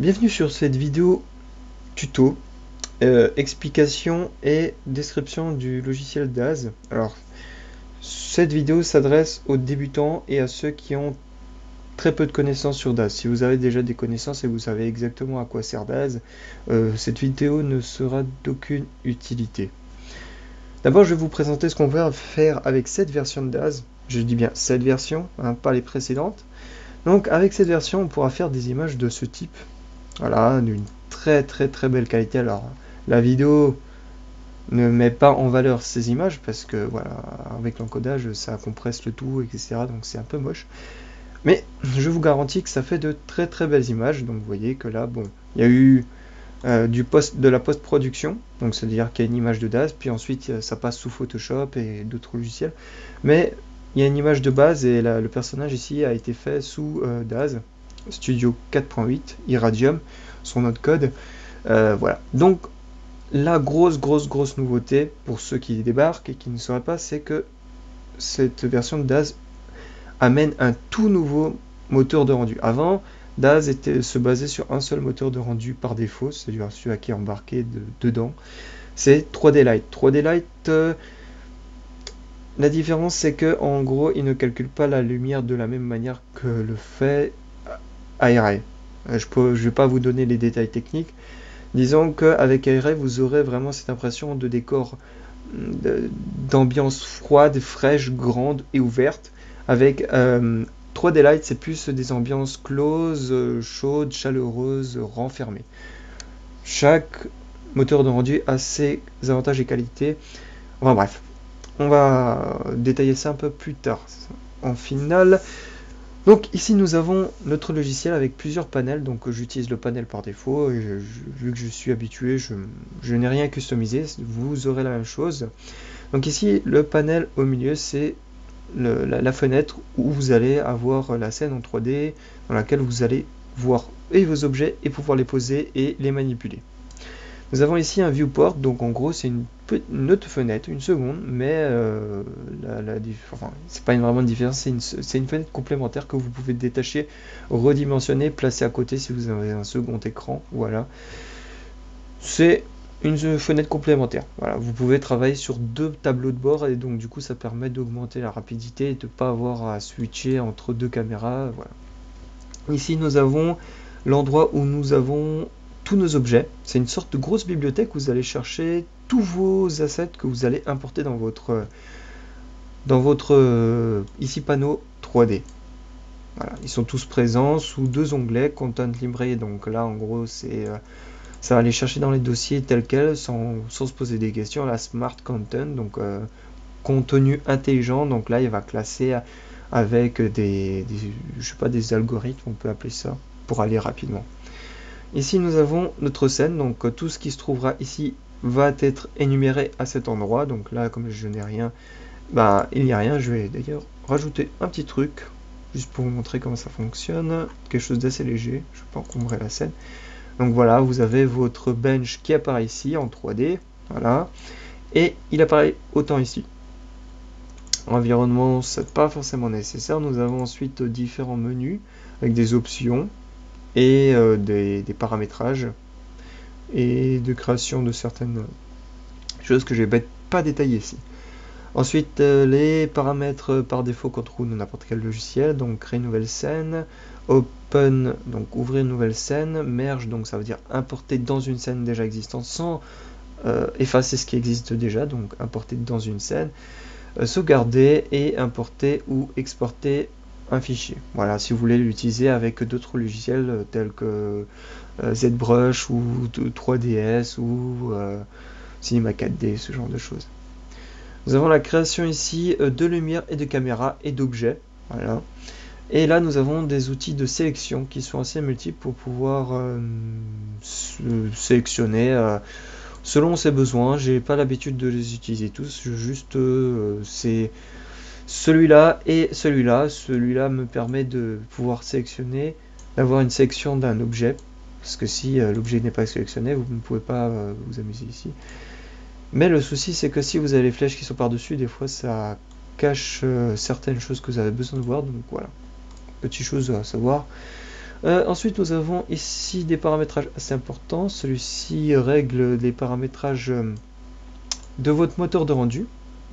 Bienvenue sur cette vidéo tuto, explication et description du logiciel DAZ. Alors, cette vidéo s'adresse aux débutants et à ceux qui ont très peu de connaissances sur DAZ. Si vous avez déjà des connaissances et vous savez exactement à quoi sert DAZ, cette vidéo ne sera d'aucune utilité. D'abord, je vais vous présenter ce qu'on va faire avec cette version de DAZ. Je dis bien cette version, hein, pas les précédentes. Donc, avec cette version, on pourra faire des images de ce type. Voilà, d'une très belle qualité. Alors, la vidéo ne met pas en valeur ces images parce que voilà, avec l'encodage, ça compresse le tout, etc. Donc c'est un peu moche. Mais je vous garantis que ça fait de très belles images. Donc vous voyez que là, bon, il y a eu de la post-production, donc c'est-à-dire qu'il y a une image de DAZ, puis ensuite ça passe sous Photoshop et d'autres logiciels. Mais il y a une image de base et le personnage ici a été fait sous DAZ, Studio 4.8, Irradium, son nom de code. Voilà. Donc la grosse nouveauté pour ceux qui débarquent et qui ne sauraient pas, c'est que cette version de DAZ amène un tout nouveau moteur de rendu. Avant, DAZ se basait sur un seul moteur de rendu par défaut, c'est-à-dire celui qui est embarqué dedans. C'est 3D Light. 3D Light, la différence c'est que en gros, il ne calcule pas la lumière de la même manière que le fait Airray. Je ne vais pas vous donner les détails techniques. Disons qu'avec Airray, vous aurez vraiment cette impression de décor d'ambiance froide, fraîche, grande et ouverte. Avec 3D Light, c'est plus des ambiances closes, chaudes, chaleureuses, renfermées. Chaque moteur de rendu a ses avantages et qualités. Enfin bref, on va détailler ça un peu plus tard. En finale, donc ici nous avons notre logiciel avec plusieurs panels, donc j'utilise le panel par défaut, et vu que je suis habitué, je n'ai rien customisé, vous aurez la même chose. Donc ici le panel au milieu c'est la fenêtre où vous allez avoir la scène en 3D dans laquelle vous allez voir et vos objets et pouvoir les poser et les manipuler. Nous avons ici un viewport, donc en gros c'est une autre fenêtre, une seconde, mais enfin, c'est pas vraiment une différence, c'est une fenêtre complémentaire que vous pouvez détacher, redimensionner, placer à côté si vous avez un second écran. Voilà, c'est une fenêtre complémentaire. Voilà, vous pouvez travailler sur deux tableaux de bord et donc du coup ça permet d'augmenter la rapidité et de ne pas avoir à switcher entre deux caméras. Voilà. Ici nous avons l'endroit où nous avons tous nos objets. C'est une sorte de grosse bibliothèque où vous allez chercher tous vos assets que vous allez importer dans votre ici panneau 3D. Voilà, ils sont tous présents sous deux onglets, Content Library. Donc là en gros c'est ça va aller chercher dans les dossiers tels quels sans se poser des questions. La Smart Content, donc contenu intelligent. Donc là il va classer avec je sais pas, des algorithmes, on peut appeler ça, pour aller rapidement. Ici nous avons notre scène, donc tout ce qui se trouvera ici va être énuméré à cet endroit. Donc là comme je n'ai rien, bah il n'y a rien. Je vais d'ailleurs rajouter un petit truc juste pour vous montrer comment ça fonctionne, quelque chose d'assez léger. Je vais pas encombrer la scène. Donc voilà, vous avez votre bench qui apparaît ici en 3D, voilà, et il apparaît autant ici. Environnement, c'est pas forcément nécessaire. Nous avons ensuite différents menus avec des options et des paramétrages et de création de certaines choses que je vais pas détailler ici. Ensuite, les paramètres par défaut qu'on trouve dans n'importe quel logiciel, donc créer une nouvelle scène, open, donc ouvrir une nouvelle scène, merge, donc ça veut dire importer dans une scène déjà existante sans effacer ce qui existe déjà, donc importer dans une scène, sauvegarder et importer ou exporter un fichier. Voilà, si vous voulez l'utiliser avec d'autres logiciels tels que ZBrush ou 3ds ou Cinema 4D, ce genre de choses. Nous avons la création ici de lumière et de caméra et d'objets. Voilà. Et là, nous avons des outils de sélection qui sont assez multiples pour pouvoir sélectionner selon ses besoins. J'ai pas l'habitude de les utiliser tous, juste c'est celui-là et celui-là. Celui-là me permet de pouvoir sélectionner, d'avoir une sélection d'un objet. Parce que si l'objet n'est pas sélectionné, vous ne pouvez pas vous amuser ici. Mais le souci, c'est que si vous avez les flèches qui sont par-dessus, des fois ça cache certaines choses que vous avez besoin de voir. Donc voilà, petite chose à savoir. Ensuite, nous avons ici des paramétrages assez importants. Celui-ci règle les paramétrages de votre moteur de rendu.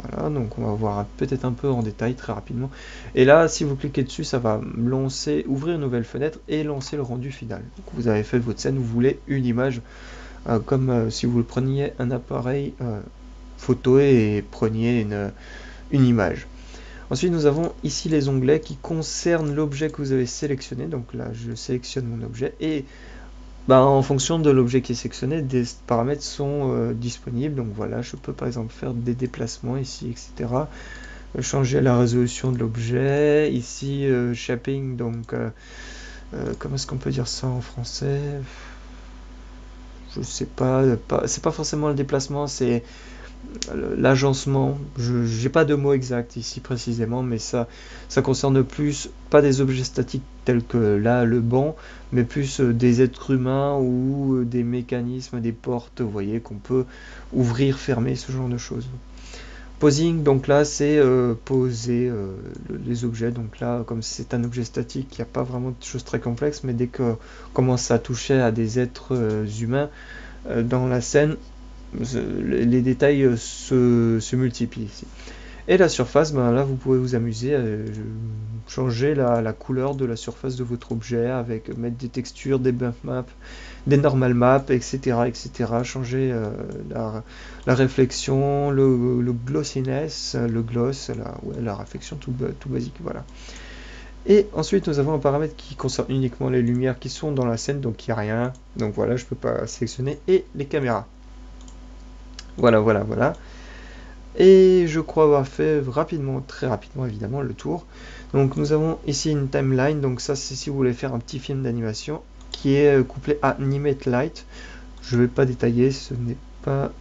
Voilà, donc on va voir peut-être un peu en détail très rapidement. Et là, si vous cliquez dessus, ça va lancer, ouvrir une nouvelle fenêtre et lancer le rendu final. Donc vous avez fait votre scène, vous voulez une image, comme si vous preniez un appareil photo et preniez une image. Ensuite, nous avons ici les onglets qui concernent l'objet que vous avez sélectionné. Donc là, je sélectionne mon objet et en fonction de l'objet qui est sélectionné, des paramètres sont disponibles. Donc voilà, je peux par exemple faire des déplacements ici, etc. Changer la résolution de l'objet. Ici, shaping, donc comment est-ce qu'on peut dire ça en français? Je sais pas, c'est pas forcément le déplacement, c'est l'agencement. Je n'ai pas de mot exact ici précisément, mais ça concerne plus pas des objets statiques tels que là le banc, mais plus des êtres humains ou des mécanismes, des portes, vous voyez, qu'on peut ouvrir, fermer, ce genre de choses. Posing, donc là c'est poser les objets. Donc là, comme c'est un objet statique, il n'y a pas vraiment de choses très complexes, mais dès qu'on commence à toucher à des êtres humains dans la scène, les détails se multiplient ici. Et la surface, là vous pouvez vous amuser à changer la couleur de la surface de votre objet avec mettre des textures, des bitmaps, des normal maps, etc. Changer la réflexion, le glossiness, le gloss, la réflexion tout basique, voilà. Et ensuite nous avons un paramètre qui concerne uniquement les lumières qui sont dans la scène, donc il n'y a rien, donc voilà, je peux pas sélectionner, et les caméras. Voilà. Et je crois avoir fait très rapidement évidemment, le tour. Donc nous avons ici une timeline, donc ça c'est si vous voulez faire un petit film d'animation qui est couplé à Animate Light. Je ne vais pas détailler, ce n'est pas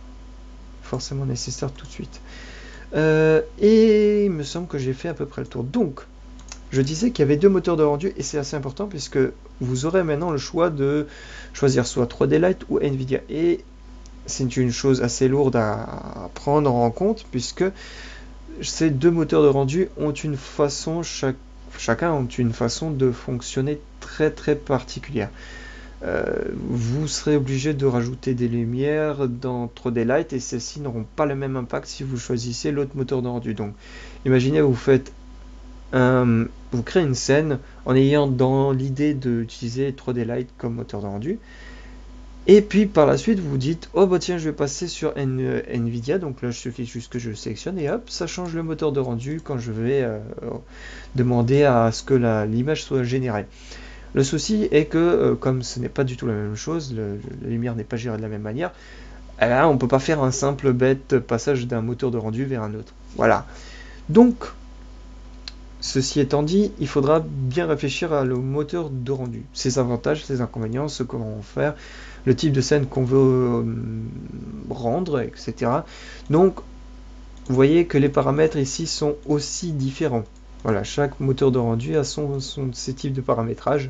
forcément nécessaire tout de suite. Et il me semble que j'ai fait à peu près le tour. Donc, je disais qu'il y avait deux moteurs de rendu et c'est assez important puisque vous aurez maintenant le choix de choisir soit 3D Light ou Nvidia. Et c'est une chose assez lourde à prendre en compte puisque ces deux moteurs de rendu ont une façon, chacun ont une façon de fonctionner très particulière. Vous serez obligé de rajouter des lumières dans 3D Light et celles-ci n'auront pas le même impact si vous choisissez l'autre moteur de rendu. Donc imaginez vous créez une scène en ayant dans l'idée d'utiliser 3D Light comme moteur de rendu. Et puis par la suite vous dites oh bah tiens je vais passer sur Nvidia, donc là il suffit juste que je le sélectionne et hop ça change le moteur de rendu quand je vais demander à ce que l'image soit générée. Le souci est que comme ce n'est pas du tout la même chose, la lumière n'est pas gérée de la même manière, là on peut pas faire un simple bête passage d'un moteur de rendu vers un autre. Voilà. Donc ceci étant dit, il faudra bien réfléchir au moteur de rendu, ses avantages, ses inconvénients, ce qu'on va en faire, le type de scène qu'on veut rendre, etc. Donc, vous voyez que les paramètres ici sont aussi différents. Voilà, chaque moteur de rendu a ses types de paramétrage.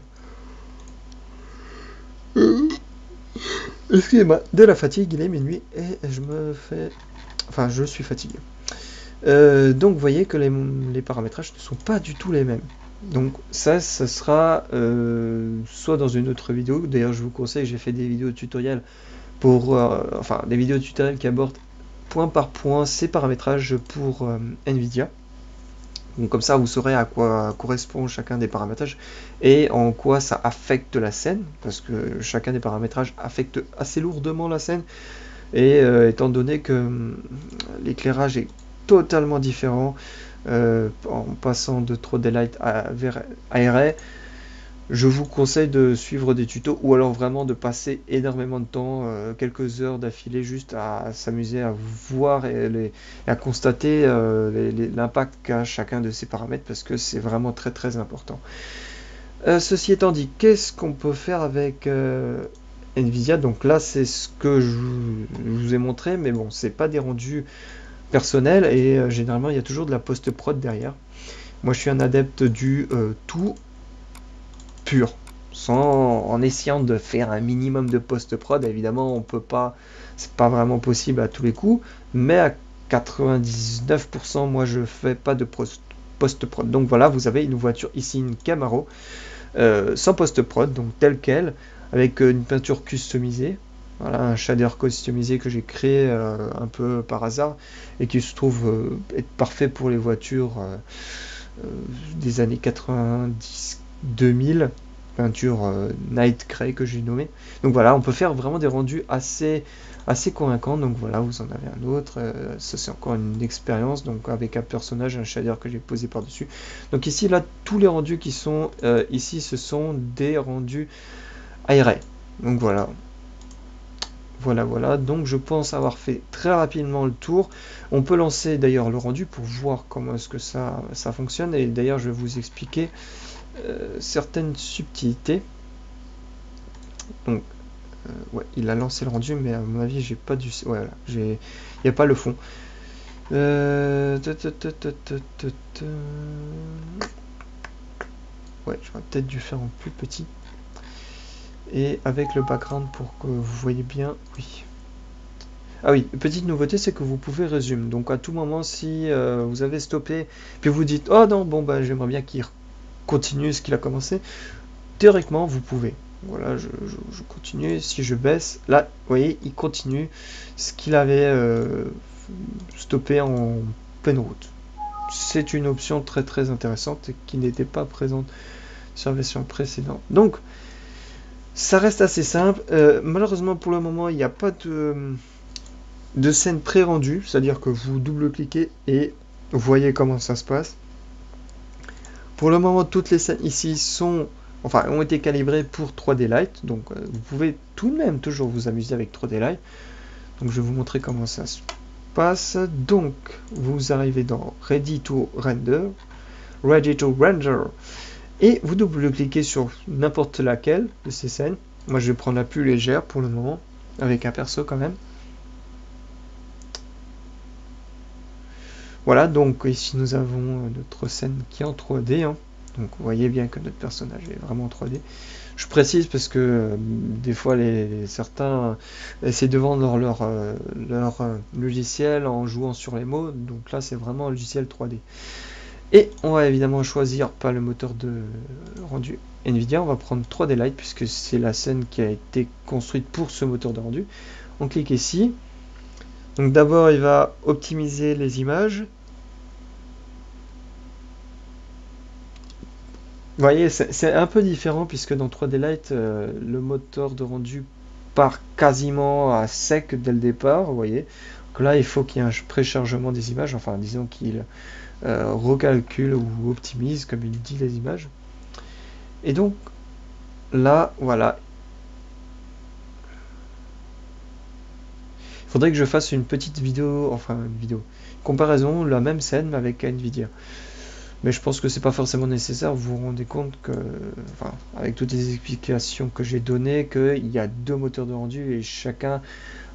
Excusez-moi, de la fatigue, il est minuit et je suis fatigué. Donc vous voyez que les paramétrages ne sont pas du tout les mêmes. Donc ça sera soit dans une autre vidéo, d'ailleurs je vous conseille, j'ai fait des vidéos tutoriels des vidéos tutoriels qui abordent point par point ces paramétrages pour Nvidia. Donc comme ça vous saurez à quoi correspond chacun des paramétrages et en quoi ça affecte la scène, parce que chacun des paramétrages affecte assez lourdement la scène, et étant donné que l'éclairage est totalement différent en passant de 3D Light vers ARA, je vous conseille de suivre des tutos ou alors vraiment de passer énormément de temps, quelques heures d'affilée juste à s'amuser à voir et à constater l'impact qu'a chacun de ces paramètres parce que c'est vraiment très important. Ceci étant dit, qu'est-ce qu'on peut faire avec Nvidia? Donc là c'est ce que je vous ai montré, mais bon c'est pas des rendus personnels et généralement il y a toujours de la post-prod derrière. Moi je suis un adepte du tout pur, en essayant de faire un minimum de post-prod. Évidemment on peut pas, c'est pas vraiment possible à tous les coups, mais à 99% moi je fais pas de post-prod. Donc voilà, vous avez une voiture ici, une Camaro sans post-prod, donc tel quel, avec une peinture customisée. Voilà, un shader customisé que j'ai créé un peu par hasard et qui se trouve être parfait pour les voitures des années 90-2000, peinture Night Grey que j'ai nommé. Donc voilà, on peut faire vraiment des rendus assez convaincants. Donc voilà, vous en avez un autre. Ça c'est encore une expérience, donc avec un personnage, un shader que j'ai posé par-dessus. Donc ici, là, tous les rendus qui sont ici, ce sont des rendus aérés. Donc voilà. Voilà, donc je pense avoir fait très rapidement le tour. On peut lancer d'ailleurs le rendu pour voir comment est-ce que ça fonctionne. Et d'ailleurs, je vais vous expliquer certaines subtilités. Donc, ouais, il a lancé le rendu, mais à mon avis, j'ai pas du... Voilà, il n'y a pas le fond. Ouais, j'aurais peut-être dû faire en plus petit. Et avec le background pour que vous voyez bien, oui. Ah oui, petite nouveauté, c'est que vous pouvez résumer. Donc à tout moment, si vous avez stoppé, puis vous dites, oh non, bon, bah, j'aimerais bien qu'il continue ce qu'il a commencé, théoriquement, vous pouvez. Voilà, je continue. Si je baisse, là, vous voyez, il continue ce qu'il avait stoppé en pleine route. C'est une option très très intéressante et qui n'était pas présente sur la version précédente. Donc, ça reste assez simple. Malheureusement, pour le moment, il n'y a pas de scène pré-rendue, c'est-à-dire que vous double-cliquez et voyez comment ça se passe. Pour le moment, toutes les scènes ici ont été calibrées pour 3D Light, donc vous pouvez tout de même toujours vous amuser avec 3D Light. Donc je vais vous montrer comment ça se passe. Donc vous arrivez dans Ready to Render, et vous double-cliquez sur n'importe laquelle de ces scènes. Moi je vais prendre la plus légère pour le moment, avec un perso quand même. Voilà, donc ici nous avons notre scène qui est en 3D. Hein. Donc vous voyez bien que notre personnage est vraiment en 3D. Je précise parce que des fois certains essaient de vendre leur logiciel en jouant sur les mots. Donc là c'est vraiment un logiciel 3D. Et on va évidemment choisir pas le moteur de rendu Nvidia, on va prendre 3D Light puisque c'est la scène qui a été construite pour ce moteur de rendu. On clique ici. Donc d'abord il va optimiser les images. Vous voyez, c'est un peu différent puisque dans 3D Light, le moteur de rendu part quasiment à sec dès le départ, vous voyez. Donc là, il faut qu'il y ait un préchargement des images, enfin disons qu'il recalcule ou optimise, comme il dit, les images. Et donc, là, voilà. Il faudrait que je fasse une petite vidéo, comparaison, la même scène mais avec Nvidia. Mais je pense que c'est pas forcément nécessaire. Vous vous rendez compte que, avec toutes les explications que j'ai données, qu'il y a deux moteurs de rendu et chacun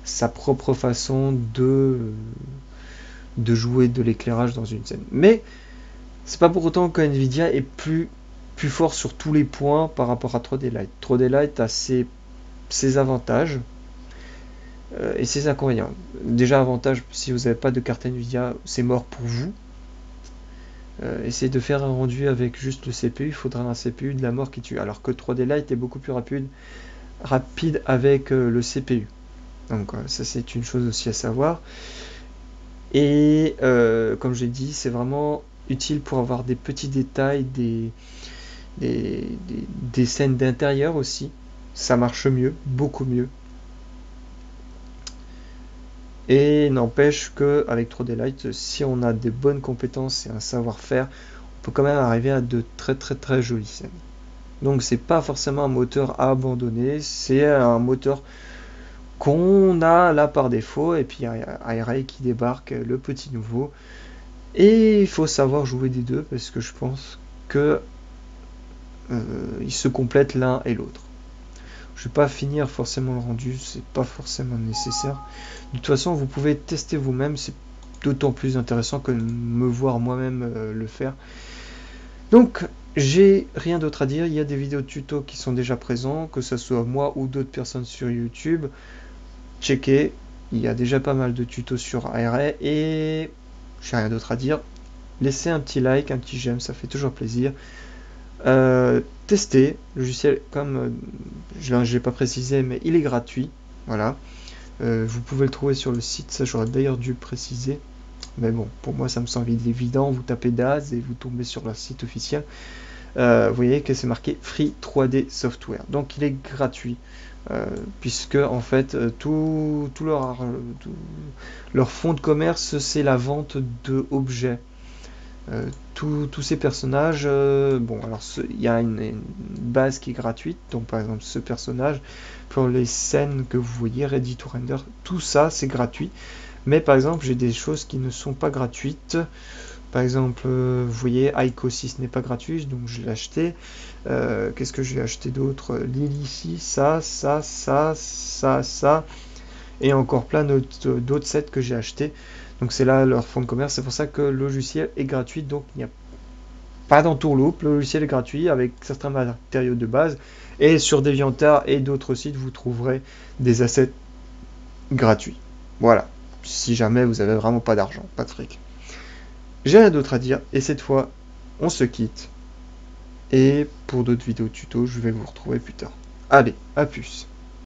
sa propre façon de jouer de l'éclairage dans une scène. Mais c'est pas pour autant que Nvidia est plus fort sur tous les points par rapport à 3D Light. 3D Light a ses avantages et ses inconvénients. Déjà, avantage, si vous n'avez pas de carte Nvidia, c'est mort pour vous. Essayez de faire un rendu avec juste le CPU, il faudra un CPU de la mort qui tue. Alors que 3D Light est beaucoup plus rapide avec le CPU. Donc ça c'est une chose aussi à savoir. Et comme j'ai dit, c'est vraiment utile pour avoir des petits détails, des scènes d'intérieur aussi. Ça marche mieux, beaucoup mieux. Et n'empêche qu'avec 3D Light, si on a des bonnes compétences et un savoir-faire, on peut quand même arriver à de très très très jolies scènes. Donc c'est pas forcément un moteur à abandonner, c'est un moteur qu'on a là par défaut, et puis il y a iRay qui débarque, le petit nouveau. Et il faut savoir jouer des deux, parce que je pense que ils se complètent l'un et l'autre. Je vais pas finir forcément le rendu, c'est pas forcément nécessaire. De toute façon, vous pouvez tester vous-même, c'est d'autant plus intéressant que de me voir moi-même le faire. Donc, j'ai rien d'autre à dire. Il y a des vidéos de tutos qui sont déjà présents, que ce soit moi ou d'autres personnes sur YouTube. Checkez, il y a déjà pas mal de tutos sur iRay et j'ai rien d'autre à dire. Laissez un petit like, un petit j'aime, ça fait toujours plaisir. Tester le logiciel, comme je ne l'ai pas précisé, mais il est gratuit. Voilà. Vous pouvez le trouver sur le site, ça j'aurais d'ailleurs dû le préciser. Mais bon, pour moi ça me semble évident, vous tapez DAZ et vous tombez sur leur site officiel. Vous voyez que c'est marqué Free 3D Software. Donc il est gratuit. Puisque en fait tout leur fonds de commerce c'est la vente de objets. Tous ces personnages, bon alors il y a une base qui est gratuite, donc par exemple ce personnage, pour les scènes que vous voyez, Ready to Render, tout ça c'est gratuit, mais par exemple j'ai des choses qui ne sont pas gratuites. Par exemple, vous voyez, Aiko 6 n'est pas gratuit, donc je l'ai acheté. Qu'est-ce que j'ai acheté d'autre? Lily ici, ça, et encore plein d'autres sets que j'ai achetés. Donc c'est là leur fonds de commerce, c'est pour ça que le logiciel est gratuit, donc il n'y a pas d'entourloupe, le logiciel est gratuit avec certains matériaux de base, et sur DeviantArt et d'autres sites, vous trouverez des assets gratuits. Voilà, si jamais vous avez vraiment pas d'argent, pas de fric. J'ai rien d'autre à dire, et cette fois, on se quitte. Et pour d'autres vidéos tuto, je vais vous retrouver plus tard. Allez, à plus.